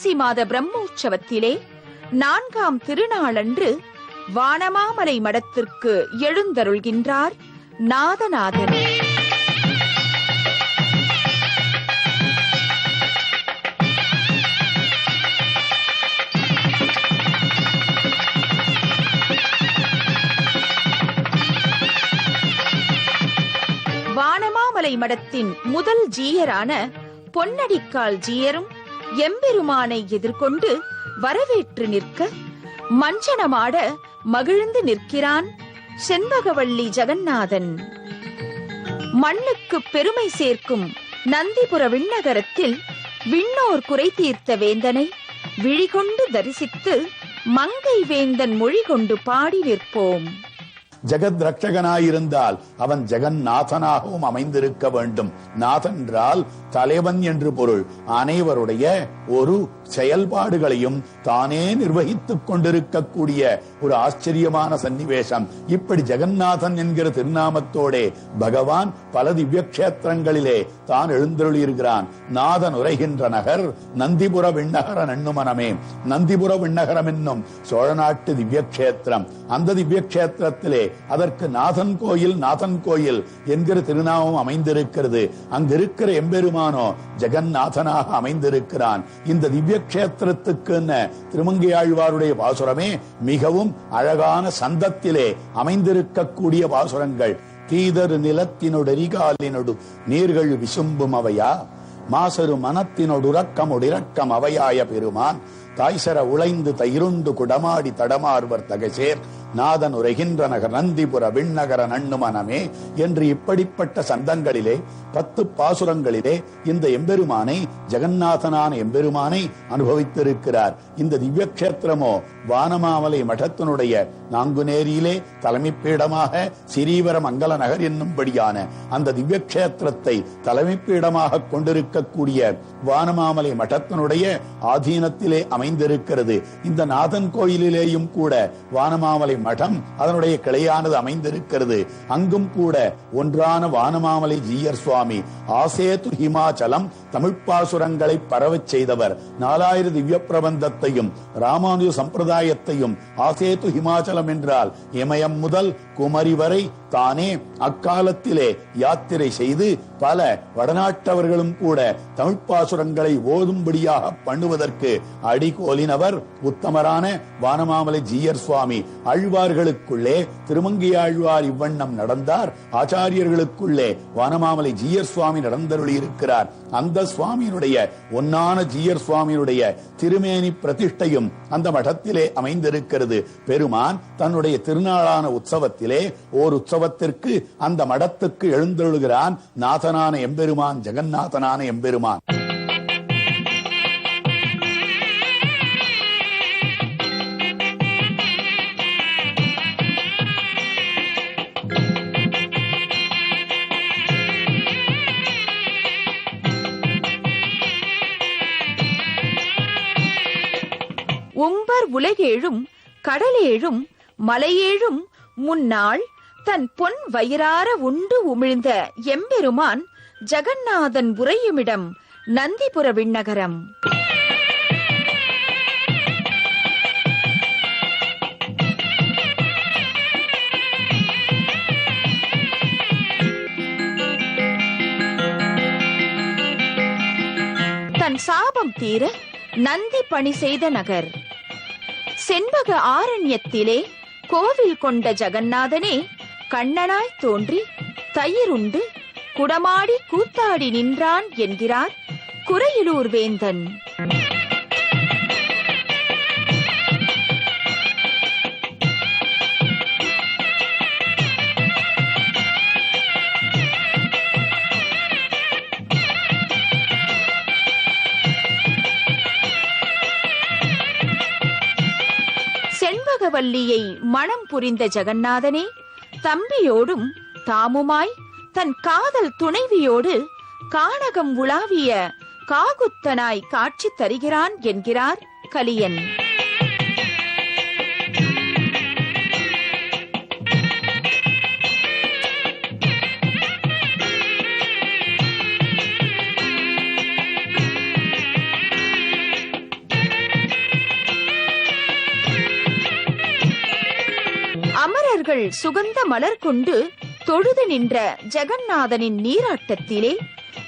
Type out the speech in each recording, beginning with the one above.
மாசி மாத பிரம்மோற்சவத்திலே 4ஆம் திருநாளன்று வானமாமலை மடத்திற்கு எழுந்தருள்கின்றார் நாதநாதன். வானமாமலை மடத்தின் முதல் ஜீயரான பொன்னடிக்கால் ஜீயரும் எம்பெருமானை எதிர்கொண்டு வரவேற்று நிற்க மஞ்சனமாட மகிழ்ந்து நிற்கிறான் செண்பகவள்ளி ஜெகந்நாதன். மண்ணுக்கு பெருமை சேர்க்கும் நந்திபுர விண்ணகரத்தில் விண்ணோர் குறை தீர்த்த வேந்தனை விழிகொண்டு தரிசித்து மங்கை வேந்தன் மொழி கொண்டு பாடி நிற்போம். ஜெகத் ரட்சகனாயிருந்தால் அவன் ஜெகந்நாதனாகவும் அமைந்திருக்க வேண்டும். நாதன் என்றால் தலைவன் என்று பொருள். அனைவருடைய ஒரு செயல்பாடுகளையும் தானே நிர்வகித்துக் கொண்டிருக்கக்கூடிய ஒரு ஆச்சரியமான சன்னிவேசம். இப்படி ஜெகந்நாதன் என்கிற திருநாமத்தோடே பகவான் பல திவ்ய கஷேத்திரங்களிலே தான் எழுந்தருளியிருக்கிறான். நாதன் உரைகின்ற நகர் நந்திபுர விண்ணகர நண்ணுமனமே. நந்திபுர விண்ணகரம் என்னும் சோழ நாட்டு திவ்ய கஷேத்திரம். அந்த திவ்ய கஷேத்திரத்திலே அதற்கு நாதன் கோயில் என்கிற திருநாமம் அமைந்திருக்கிறது. அங்கிருக்கிற எம்பெருமானோ ஜெகந்நாதனாக அமைந்திருக்கிறான். இந்த திவ்ய கஷேத்திரத்துக்கு திருமங்கையாழ்வாருடைய பாசுரமே மிகவும் அழகான சந்தத்திலே அமைந்திருக்கக்கூடிய பாசுரங்கள். தீதரு நிலத்தினொடரிகாலினொடு நீர்கள் விசும்பும் அவையா, மாசரு மனத்தினொடுறக்கமுடிறக்கம் அவையாய பெருமான், தாய்சர உழைந்து தயிருண்டு குடமாடி தடமாறுவர் தகசேர், நாதன் உரைகின்ற நகர் நந்திபுர விண்ணகர நண்ணுமனமே என்று இப்படிப்பட்ட சந்தங்களிலே 10 பாசுரங்களிலே இந்த எம்பெருமானை ஜெகந்நாதனான எம்பெருமானை அனுபவித்திருக்கிறார். இந்த திவ்ய கஷேத்திரமோ வானமாமலை மடத்தினுடைய நாங்குநேரியிலே தலைமைப்பீடமாக சிறீவர மங்கல நகர் என்னும்படியான அந்த திவ்ய கஷேத்திரத்தை தலைமைப்பீடமாக கொண்டிருக்கக்கூடிய வானமாமலை மடத்தினுடைய ஆதீனத்திலே அமைந்திருக்கிறது. இந்த நாதன் கோயிலிலேயும் கூட வானமாமலை மடம் அதனுடைய கிளையானது அமைந்திருக்கிறது. அங்கும் கூட ஒன்றான வானமாமலை ஜீயர் சுவாமி ஆசேது ஹிமாச்சலம் தமிழ்ப்பாசுரங்களை பரவச் செய்தவர். 4000 திவ்ய பிரபந்தத்தையும் ராமானுஜ சம்பிரதாயத்தையும் ஆசேது ஹிமாச்சலம் என்றால் இமயம் முதல் குமரி வரை தானே அக்காலத்திலே யாத்திரை செய்து பல வடநாட்டவர்களும் கூட தமிழ்ப்பாசுரங்களை ஓதும்படியாக பண்ணுவதற்கு அடிகோலினவர் உத்தமரான வானமாமலை ஜீயர் சுவாமி. ஆழ்வார்களுக்குள்ளே திருமங்கையாழ்வார் இவ்வண்ணம் நடந்தார். ஆச்சாரியர்களுக்குள்ளே வானமாமலை ஜீயர் சுவாமி நடந்தருளி இருக்கிறார். அந்த சுவாமியினுடைய ஒன்னான ஜீயர் சுவாமியினுடைய திருமேனி பிரதிஷ்டையும் அந்த மடத்திலே அமைந்திருக்கிறது. பெருமான் தன்னுடைய திருநாளான உற்சவத்திலே ஓர் உற்சவத்திற்கு அந்த மடத்துக்கு எழுந்தருளுகிறான் நாதனான எம்பெருமான், ஜெகந்நாதனான எம்பெருமான். உம்பர் உலகேழும் கடலேழும் மலையேழும் முன்னாள் தன் பொன் வயிறார உண்டு உமிழ்ந்த எம்பெருமான் ஜெகந்நாதன் உறையுமிடம் நந்திபுர விண்ணகரம். தன் சாபம் தீர நந்தி பணி செய்த நகர். செண்பக ஆரண்யத்திலே கோவில் கொண்ட ஜெகந்நாதனே கண்ணனாய் தோன்றி தயிருண்டு குடமாடி கூத்தாடி நின்றான் என்கிறார் குறையிலூர் வேந்தன். செண்பகவல்லியை மணம் புரிந்த ஜெகந்நாதனே தம்பியோடும் தாமுமாய் தன் காதல் துணைவியோடு கானகம் உலாவிய காகுத்தனாய் காட்சி தருகிறான் என்கிறார் கலியன். வீரர்கள் சுகந்த மலர் கொண்டு தொழுது நின்ற ஜெகந்நாதனின் நீராட்டத்திலே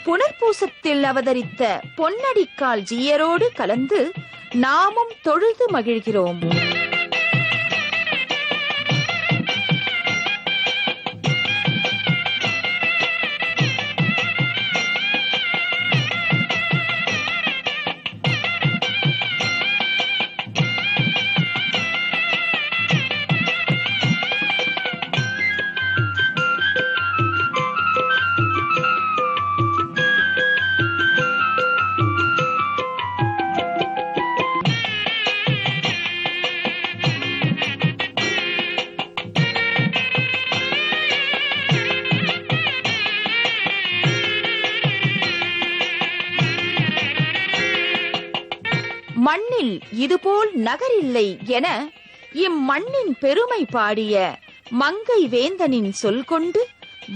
புனர்பூசத்தில் அவதரித்த பொன்னடிக்கால் ஜீயரோடு கலந்து நாமும் தொழுது மகிழ்கிறோம். மண்ணில் இதுபோல் நகரில்லை என இம்மண்ணின் பெருமை பாடிய மங்கை வேந்தனின் சொல் கொண்டு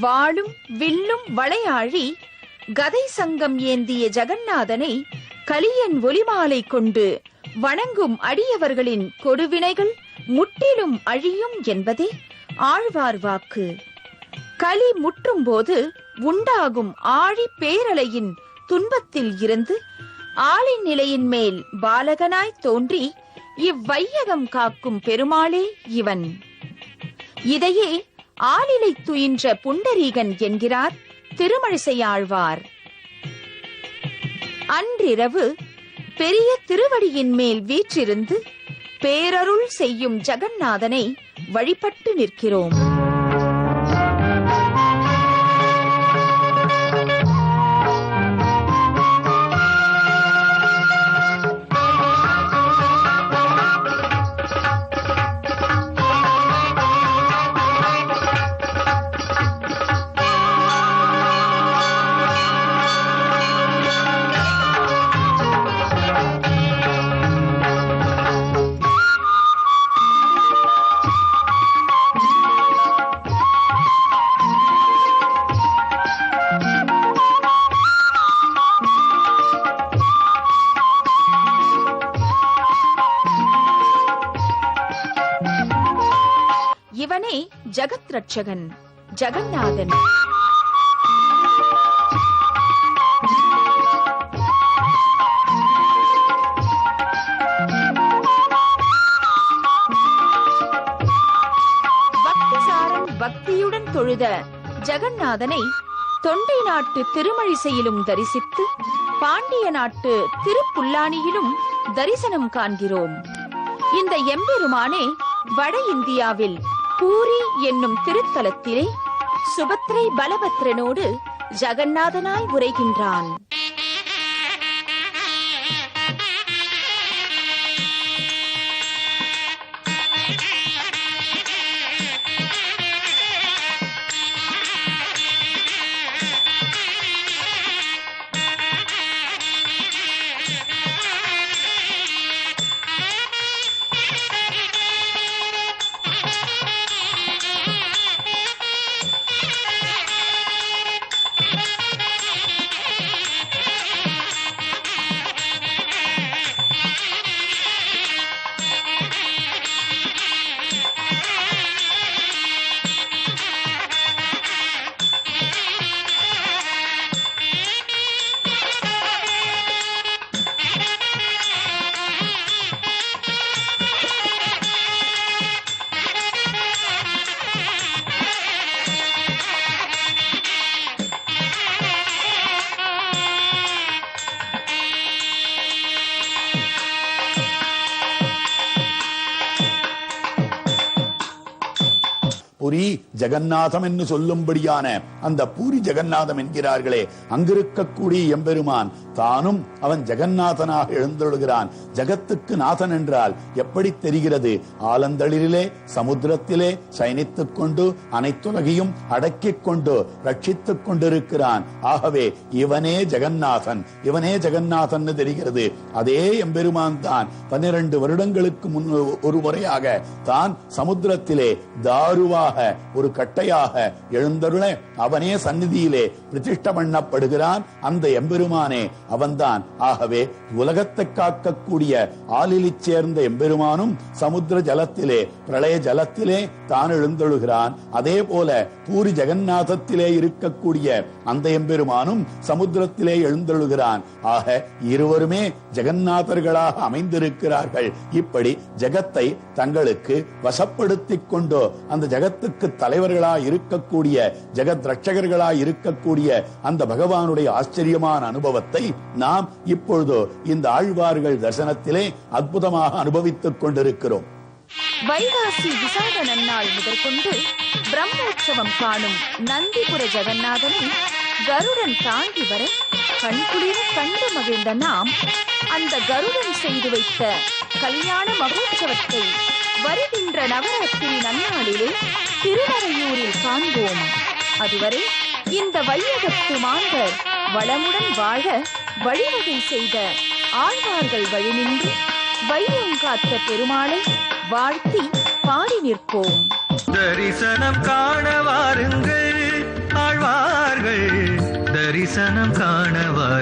வாளும் வில்லும் வளையாழி கதை சங்கம் ஏந்திய ஜெகந்நாதனை கலியன் ஒலிமாலை கொண்டு வணங்கும் அடியவர்களின் கொடுவினைகள் முற்றிலும் அழியும் என்பதே ஆழ்வார் வாக்கு. கலி முற்றும் போது உண்டாகும் ஆழி பேரலையின் துன்பத்தில் இருந்து ஆளின் நிலையின் மேல் பாலகனாய் தோன்றி இவ்வையகம் காக்கும் பெருமாளே இவன். இதையே ஆளிலை துயின்ற புண்டரீகன் என்கிறார் திருமழிசையாழ்வார். அன்றிரவு பெரிய திருவடியின் மேல் வீற்றிருந்து பேரருள் செய்யும் ஜெகந்நாதனை வழிபட்டு நிற்கிறோம். இவனே ஜகத் ரட்சகன் ஜெகந்நாதன். பக்திசாரன் பக்தியுடன் தொழுத ஜெகந்நாதனை தொண்டை நாட்டு திருமழிசையிலும் தரிசித்து பாண்டிய நாட்டு திருப்புல்லானியிலும் தரிசனம் காண்கிறோம். இந்த எம்பெருமானே வட இந்தியாவில் பூரி என்னும் திருத்தலத்திலே சுபத்ரை பலபத்ரனோடு ஜெகந்நாதனாய் உரைகின்றான். புரி ஜெகநாதம் என்று சொல்லும்படியான அந்த பூரி ஜெகநாதம் என்கிறார்களே, அங்கிருக்கக்கூடிய எம்பெருமான் தானும் அவன் ஜெகநாதனாக எழுந்தொழுகிறான். ஜகத்துக்கு நாதன் என்றால் எப்படி தெரிகிறது? ஆலந்தளிரிலே சமுத்திரத்திலே சயனித்துக் கொண்டு அனைத்துலகையும் அடக்கிக் கொண்டு ரட்சித்துக் கொண்டிருக்கிறான். ஆகவே இவனே ஜெகநாதன், இவனே ஜெகநாதன் தெரிகிறது. அதே எம்பெருமான் தான் 12 வருடங்களுக்கு முன் ஒரு முறையாக தான் சமுத்திரத்திலே தாருவா சிலையாக ஒரு கட்டையாக எழுந்தருள அவனே சந்நிதியிலே பிரதிஷ்ட பண்ணப்படுகிறான். அந்த எம்பெருமானே அவன்தான். ஆகவே உலகத்தை காக்கக்கூடிய ஆளிலிச் சேர்ந்த எம்பெருமானும் சமுத்திர ஜலத்திலே பிரளய ஜலத்திலே தான் எழுந்தொழுகிறான். அதே போல பூரி ஜெகநாதத்திலே இருக்கக்கூடிய அந்த எம்பெருமானும் சமுத்திரத்திலே எழுந்தொழுகிறான். ஆக இருவருமே ஜெகநாதர்களாக அமைந்திருக்கிறார்கள். இப்படி ஜெகத்தை தங்களுக்கு வசப்படுத்திக் கொண்டு அந்த ஜெகத்துக்கு தலைவர்களாய் இருக்கக்கூடிய ஜெகத் ரட்சகர்களாய் இருக்கக்கூடிய அந்த பகவானுடைய ஆச்சரியமான அனுபவத்தை நாம் இப்பொழுது இந்த ஆழ்வார்கள் தரிசனத்திலே அற்புதமாக அனுபவித்துக் கொண்டிருக்கிறோம். வைகாசி விசாக நன்னாள் முதற்கொண்டு பிரம்மோற்சவம் காணும் நந்திபுர ஜெகநாதனை கருடன் தாண்டி வர கண்குளிர கண்டு மகிழ்ந்த நாம் அந்த கருடன் செய்து வைத்த கல்யாண மகோற்சவத்தை வருகின்ற நவராத்திரி நன்னாளிலே திருவரையூரில் காண்போம். அதுவரை இந்த வையகத்து மாந்தர் வளமுடன் வாழ வழிவகை செய்த ஆழ்வார்கள் வழி நின்று வையம் காத்த பெருமாளை வாழ்த்தி பாடி நிற்போம். தரிசனம் காண வாருங்கள் ஆழ்வார்கள், தரிசனம் காண வாருங்கள்.